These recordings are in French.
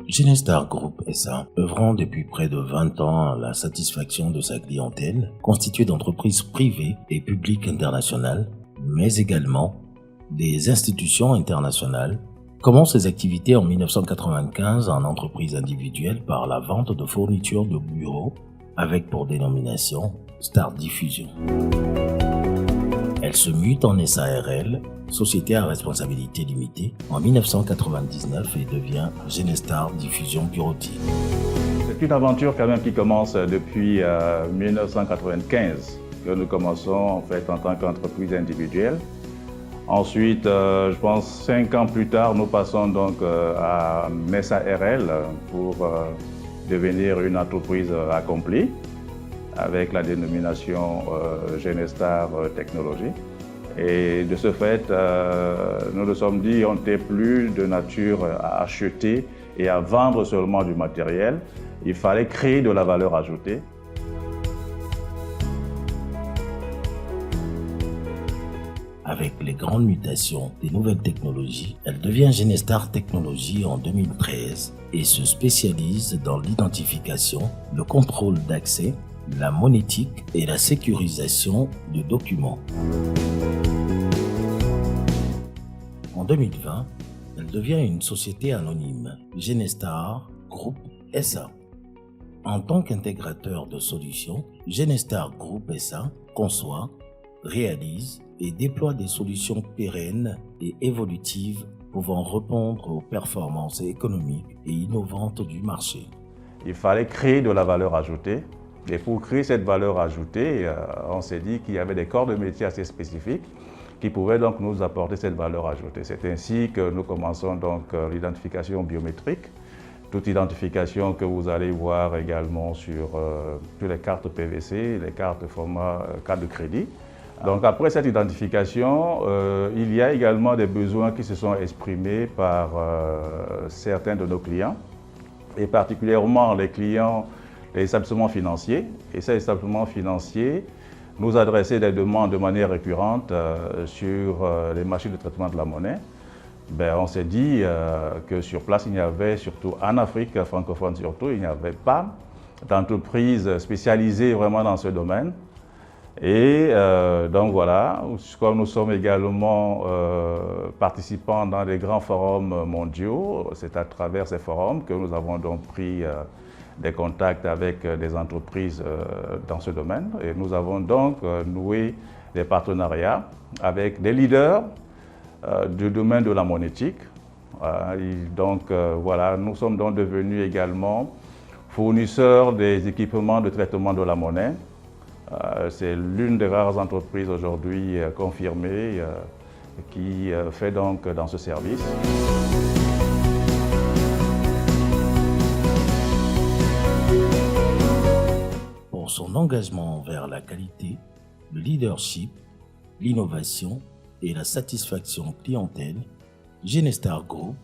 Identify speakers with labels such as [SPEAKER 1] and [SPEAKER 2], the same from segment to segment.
[SPEAKER 1] Genestar Group SA, œuvrant depuis près de 20 ans à la satisfaction de sa clientèle, constituée d'entreprises privées et publiques internationales, mais également des institutions internationales, commence ses activités en 1995 en entreprise individuelle par la vente de fournitures de bureaux avec pour dénomination Star Diffusion. Elle se mute en SARL, Société à responsabilité limitée, en 1999 et devient Genestar Diffusion Bureautique.
[SPEAKER 2] C'est une aventure quand même qui commence depuis 1995, que nous commençons en fait en tant qu'entreprise individuelle. Ensuite, je pense 5 ans plus tard, nous passons donc à SARL pour devenir une entreprise accomplie avec la dénomination Genestar Technologies. Et de ce fait, nous nous sommes dit qu'on n'était plus de nature à acheter et à vendre seulement du matériel. Il fallait créer de la valeur ajoutée.
[SPEAKER 1] Avec les grandes mutations des nouvelles technologies, elle devient Genestar Technologies en 2013 et se spécialise dans l'identification, le contrôle d'accès, la monétique et la sécurisation de documents. En 2020, elle devient une société anonyme, Genestar Group SA. En tant qu'intégrateur de solutions, Genestar Group SA conçoit, réalise et déploie des solutions pérennes et évolutives pouvant répondre aux performances économiques et innovantes du marché.
[SPEAKER 2] Il fallait créer de la valeur ajoutée. Et pour créer cette valeur ajoutée, on s'est dit qu'il y avait des corps de métier assez spécifiques qui pouvaient donc nous apporter cette valeur ajoutée. C'est ainsi que nous commençons donc l'identification biométrique, toute identification que vous allez voir également sur les cartes PVC, les cartes format carte de crédit. Donc après cette identification, il y a également des besoins qui se sont exprimés par certains de nos clients, et particulièrement les clients des établissements financiers. Et ces établissements financiers nous adressaient des demandes de manière récurrente sur les machines de traitement de la monnaie. On s'est dit que sur place, il n'y avait, surtout en Afrique francophone surtout, il n'y avait pas d'entreprise spécialisée vraiment dans ce domaine. Et donc voilà, comme nous sommes également participants dans des grands forums mondiaux, c'est à travers ces forums que nous avons donc pris des contacts avec des entreprises dans ce domaine. Et nous avons donc noué des partenariats avec des leaders du domaine de la monétique. Voilà, nous sommes donc devenus également fournisseurs des équipements de traitement de la monnaie. C'est l'une des rares entreprises aujourd'hui confirmées qui fait donc dans ce service.
[SPEAKER 1] Pour son engagement envers la qualité, le leadership, l'innovation et la satisfaction clientèle, Genestar Group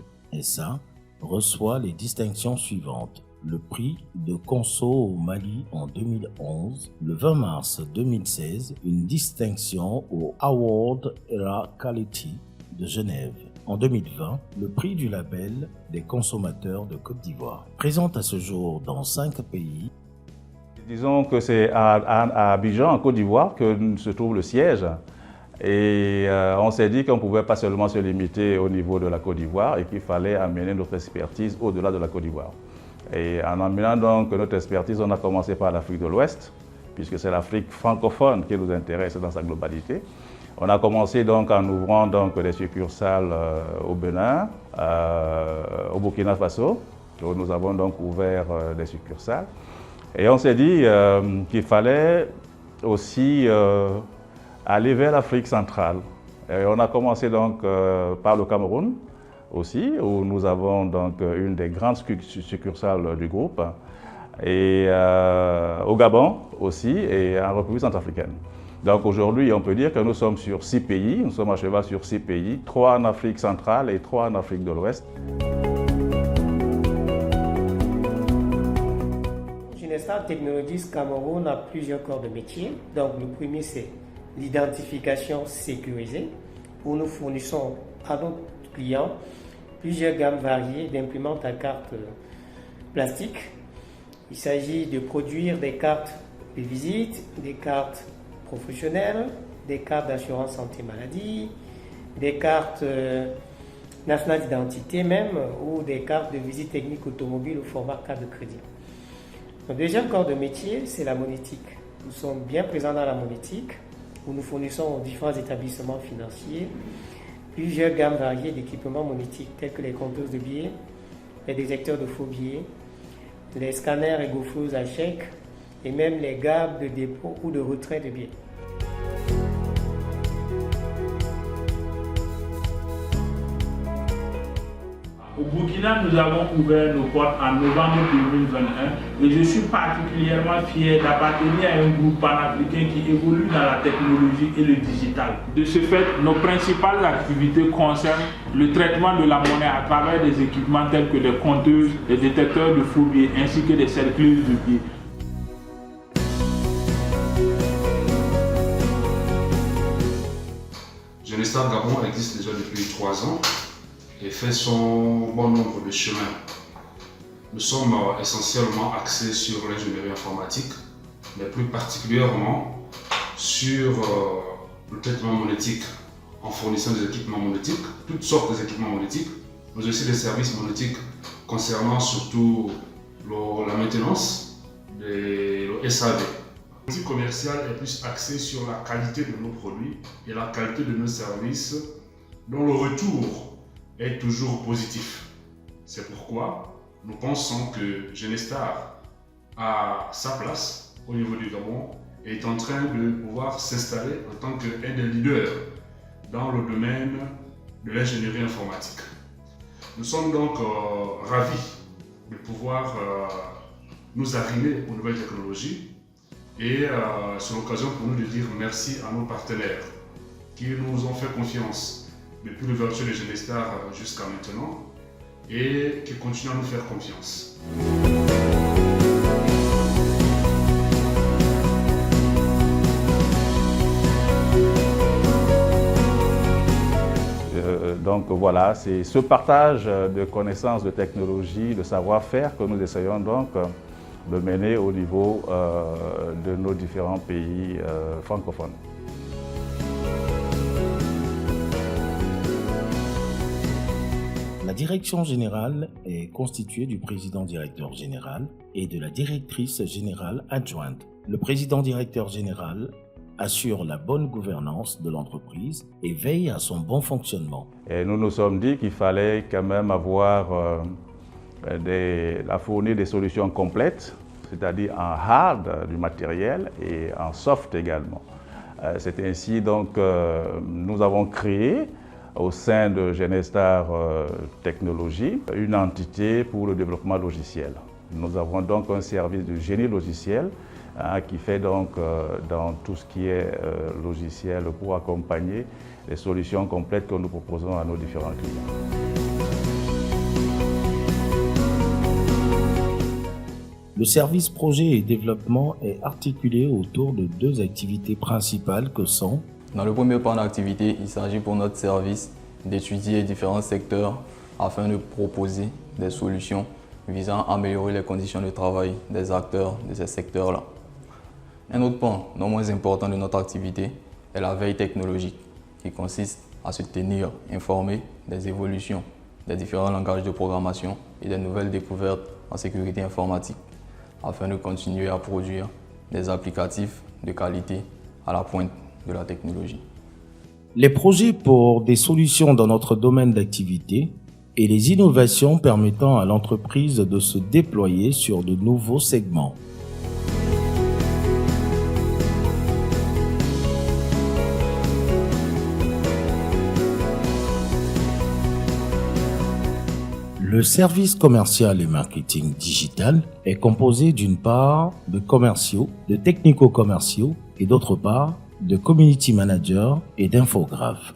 [SPEAKER 1] SA reçoit les distinctions suivantes. Le prix de Conso au Mali en 2011, le 20 mars 2016, une distinction au Award Era Quality de Genève. En 2020, le prix du label des consommateurs de Côte d'Ivoire. Présente à ce jour dans 5 pays.
[SPEAKER 2] Disons que c'est à Abidjan, en Côte d'Ivoire, que se trouve le siège. Et on s'est dit qu'on ne pouvait pas seulement se limiter au niveau de la Côte d'Ivoire et qu'il fallait amener notre expertise au-delà de la Côte d'Ivoire. Et en amenant donc notre expertise, on a commencé par l'Afrique de l'Ouest, puisque c'est l'Afrique francophone qui nous intéresse dans sa globalité. On a commencé donc en ouvrant donc des succursales au Bénin, au Burkina Faso, où nous avons donc ouvert des succursales. Et on s'est dit qu'il fallait aussi aller vers l'Afrique centrale. Et on a commencé donc par le Cameroun aussi, où nous avons donc une des grandes succursales du groupe, et au Gabon aussi, et en République centrafricaine. Donc aujourd'hui, on peut dire que nous sommes sur 6 pays, nous sommes à cheval sur 6 pays, 3 en Afrique centrale et 3 en Afrique de l'Ouest.
[SPEAKER 3] Genestar Technologies Cameroun a plusieurs corps de métier. Donc le premier, c'est l'identification sécurisée. où nous fournissons à nos clients plusieurs gammes variées d'imprimantes à carte plastique. Il s'agit de produire des cartes de visite, des cartes professionnelles, des cartes d'assurance santé maladie, des cartes nationales d'identité même, ou des cartes de visite technique automobile au format carte de crédit. Le deuxième corps de métier, c'est la monétique. Nous sommes bien présents dans la monétique, où nous fournissons aux différents établissements financiers plusieurs gammes variées d'équipements monétiques tels que les compteuses de billets, les détecteurs de faux billets, les scanners et gaufreuses à chèques et même les gammes de dépôt ou de retrait de billets.
[SPEAKER 4] Au Burkina, nous avons ouvert nos portes en novembre 2021 et je suis particulièrement fier d'appartenir à un groupe panafricain qui évolue dans la technologie et le digital. De ce fait, nos principales activités concernent le traitement de la monnaie à travers des équipements tels que les compteuses, les détecteurs de faux billets ainsi que des cercleuses de billets.
[SPEAKER 5] Genestar Gabon existe déjà depuis 3 ans et fait son bon nombre de chemins. Nous sommes essentiellement axés sur l'ingénierie informatique, mais plus particulièrement sur le traitement monétique, en fournissant des équipements monétiques, toutes sortes d'équipements monétiques, mais aussi des services monétiques concernant surtout la maintenance et le SAV. La politique commerciale est plus axée sur la qualité de nos produits et la qualité de nos services, dont le retour est toujours positif. C'est pourquoi nous pensons que Genestar a sa place au niveau du Gabon et est en train de pouvoir s'installer en tant qu'un des leaders dans le domaine de l'ingénierie informatique. Nous sommes donc ravis de pouvoir nous arrimer aux nouvelles technologies et c'est l'occasion pour nous de dire merci à nos partenaires qui nous ont fait confiance depuis l'ouverture de Genestar jusqu'à maintenant et qui continuent à nous faire confiance.
[SPEAKER 2] Donc voilà, c'est ce partage de connaissances, de technologies, de savoir-faire que nous essayons donc de mener au niveau de nos différents pays francophones.
[SPEAKER 1] La direction générale est constituée du président-directeur général et de la directrice générale adjointe. Le président-directeur général assure la bonne gouvernance de l'entreprise et veille à son bon fonctionnement.
[SPEAKER 2] Et nous nous sommes dit qu'il fallait quand même avoir fournir des solutions complètes, c'est-à-dire en hard du matériel et en soft également. C'est ainsi donc nous avons créé au sein de Genestar Technologies, une entité pour le développement logiciel. Nous avons donc un service de génie logiciel qui fait donc dans tout ce qui est logiciel pour accompagner les solutions complètes que nous proposons à nos différents clients.
[SPEAKER 1] Le service projet et développement est articulé autour de 2 activités principales que sont:
[SPEAKER 6] dans le premier plan d'activité, il s'agit pour notre service d'étudier différents secteurs afin de proposer des solutions visant à améliorer les conditions de travail des acteurs de ces secteurs-là. Un autre point non moins important de notre activité est la veille technologique, qui consiste à se tenir informé des évolutions des différents langages de programmation et des nouvelles découvertes en sécurité informatique, afin de continuer à produire des applicatifs de qualité à la pointe de la technologie.
[SPEAKER 1] Les projets pour des solutions dans notre domaine d'activité et les innovations permettant à l'entreprise de se déployer sur de nouveaux segments. Le service commercial et marketing digital est composé d'une part de commerciaux, de technico-commerciaux et d'autre part de community managers et d'infographes.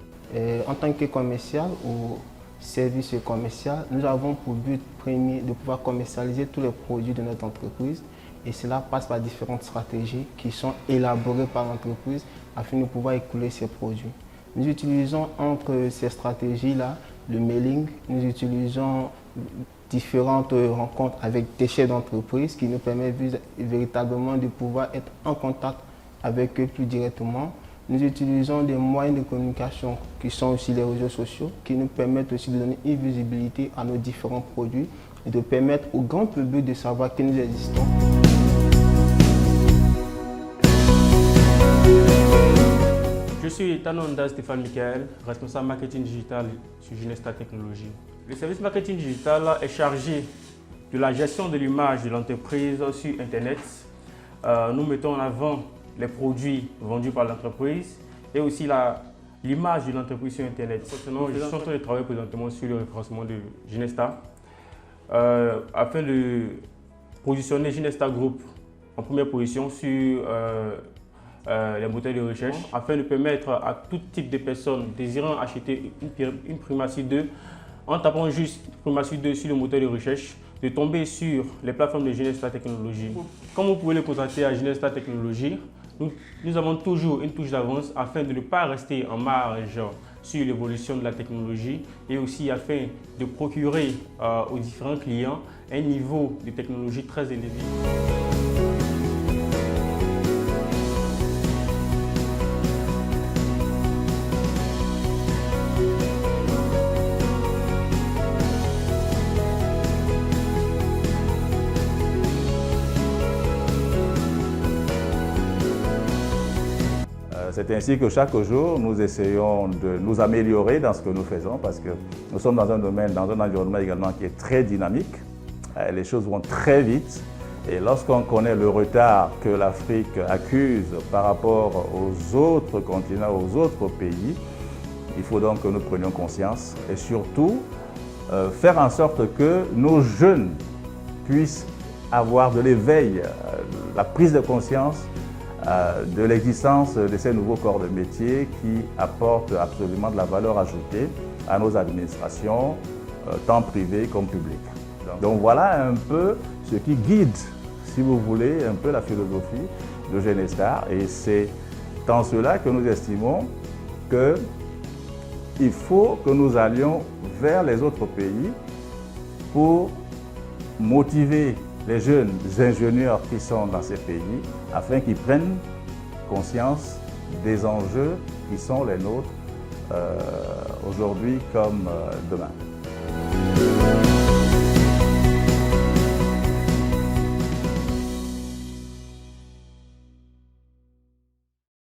[SPEAKER 7] En tant que commercial ou service commercial, nous avons pour but premier de pouvoir commercialiser tous les produits de notre entreprise et cela passe par différentes stratégies qui sont élaborées par l'entreprise afin de pouvoir écouler ces produits. Nous utilisons entre ces stratégies-là le mailing, nous utilisons différentes rencontres avec des chefs d'entreprise qui nous permettent véritablement de pouvoir être en contact avec eux plus directement. Nous utilisons des moyens de communication qui sont aussi les réseaux sociaux, qui nous permettent aussi de donner une visibilité à nos différents produits et de permettre au grand public de savoir que nous existons.
[SPEAKER 8] Je suis Tanonda Stéphane Michael, responsable marketing digital sur Ginesta Technologies. Le service marketing digital est chargé de la gestion de l'image de l'entreprise sur Internet. Nous mettons en avant les produits vendus par l'entreprise et aussi l'image de l'entreprise sur Internet. Je suis en train de travailler présentement sur le référencement de Ginesta afin de positionner Ginesta Group en première position sur les moteurs de recherche afin de permettre à tout type de personnes désirant acheter une Primacy 2 en tapant juste Primacy 2 sur le moteur de recherche de tomber sur les plateformes de Ginesta Technologies. Comme vous pouvez le constater à Ginesta Technologies, nous avons toujours une touche d'avance afin de ne pas rester en marge sur l'évolution de la technologie et aussi afin de procurer aux différents clients un niveau de technologie très élevé.
[SPEAKER 2] C'est ainsi que chaque jour, nous essayons de nous améliorer dans ce que nous faisons parce que nous sommes dans un domaine, dans un environnement également qui est très dynamique. Les choses vont très vite et lorsqu'on connaît le retard que l'Afrique accuse par rapport aux autres continents, aux autres pays, il faut donc que nous prenions conscience et surtout faire en sorte que nos jeunes puissent avoir de l'éveil, la prise de conscience de l'existence de ces nouveaux corps de métier qui apportent absolument de la valeur ajoutée à nos administrations, tant privées comme publiques. Donc voilà un peu ce qui guide, si vous voulez, un peu la philosophie de Ginesta et c'est dans cela que nous estimons qu'il faut que nous allions vers les autres pays pour motiver les jeunes ingénieurs qui sont dans ces pays afin qu'ils prennent conscience des enjeux qui sont les nôtres aujourd'hui comme demain.